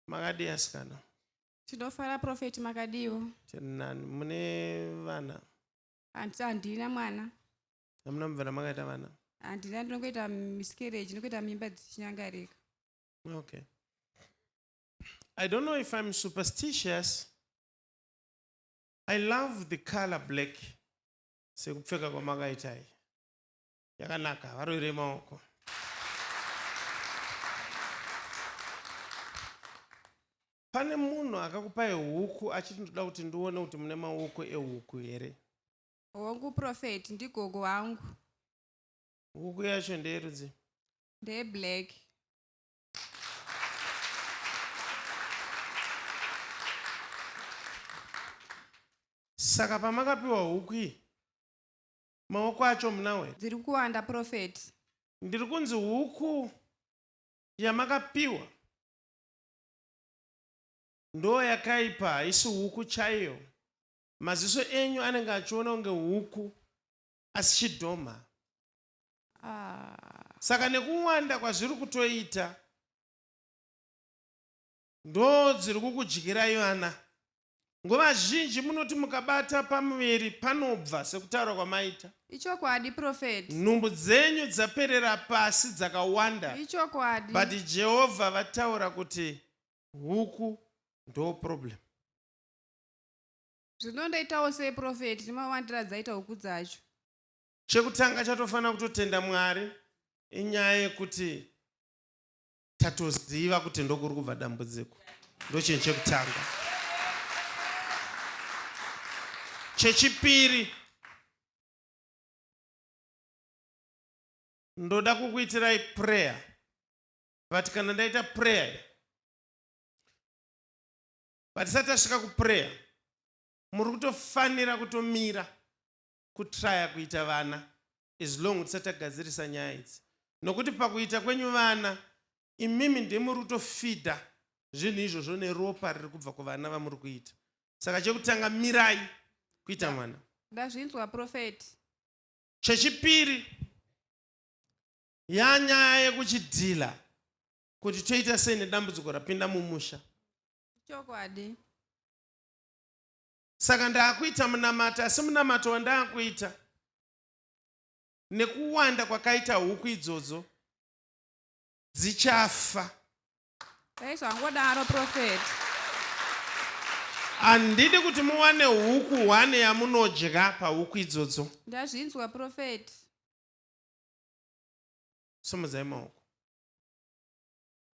Makadi asikana. Tinofara Prophet Makadiwo. Nani mune vana? Handina mwana. Hamuna mvana makaita vana? Handina, ndinongoita miscarriage, ndinongoita mimba dzichinyangarika. Okay. I don't know if I'm superstitious. I love the color black. Sekupfeka kwamakaita iyi. Yakanaka, varwire maoko. Pane munhu akakupai huku achitoda kuti ndione kuti mune maoko ehuku here? Hongu Prophet, ndigogo wangu. Huku yacho ndeyerudzi? Ndeye black. Saka pamakapiwa huku iyi, maoko acho munawe? Dziri kuwanda Prophet. Ndiri kunzi huku yamakapiwa ndo yakaipa, haisi huku chaiyo. Maziso enyu anenge achiona kunge huku asi chidhoma. Saka nekuwanda kwazviri kutoita ndo dziri kukudyirai vana. Nguva zhinji munoti mukabata pamuviri panobva sekutaura kwamaita. Ichokwadi Prophet. Nhumbu dzenyu dzaperera pasi dzakawanda. Ichokwadi. But Jehovha vataura kuti huku ndo problem. Zvinondoitawo sei Prophet, ndimawandira dzaita huku dzacho. Chekutanga chatofana kutotenda Mwari inyaya yekuti tatoziva kuti ndokuri kubva dambudziko. Ndo chinhu chekutanga. Chechipiri, ndoda kukuitirai prayer. But kana ndaita prayer, patisati tasvika kuprayer, muri kutofanira kutomira kutraya kuita vana as long tisati tagadzirisa nyaya idzi. Nokuti pakuita kwenyu vana, imimi ndimuri kutofidha zvinhu izvozvo neropa riri kubva kuvana vamuri kuita. Saka chekutanga mirai kuita mwana. Ndazvinzwa Prophet. Chechipiri, yanyaya yekuchidhila kuti toita sei nedambudziko rapinda mumusha. Chokwadi. Saka ndaakuita munamato, asi munamato wandaakuita nekuwanda kwakaita huku idzodzo dzichafa. Zvangodaro Prophet. Handidi kuti muwane huku 1 yamunodya pahuku idzodzo. Ndazvinzwa Prophet. Simudzai maoko.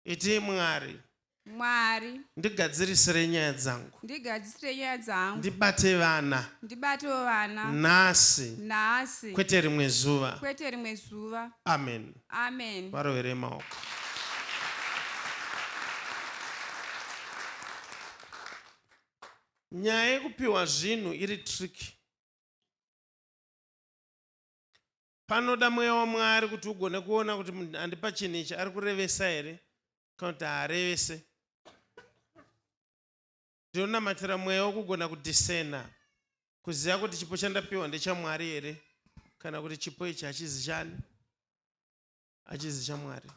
Iti Mwari. Mwari. Ndigadzirisire nyaya dzangu. Ndigadzisire nyaya dzangu. Ndibate vana. Ndibatewo vana. Nhasi. Nhasi. Kwete rimwe zuva. Kwete rimwe zuva. Amen. Amen. Varovere maoko. Nyaya yekupiwa zvinhu iri tricky. Panoda mweya waMwari kuti ugone kuona kuti munhu andipa chinhu ichi ari kurevesa here kana kuti haarevese. Ndinonamatira mweya wokugona kudhisena, kuziva kuti chipo chandapiwa ndechaMwari here kana kuti chipo ichi hachizi chani, hachizi chaMwari.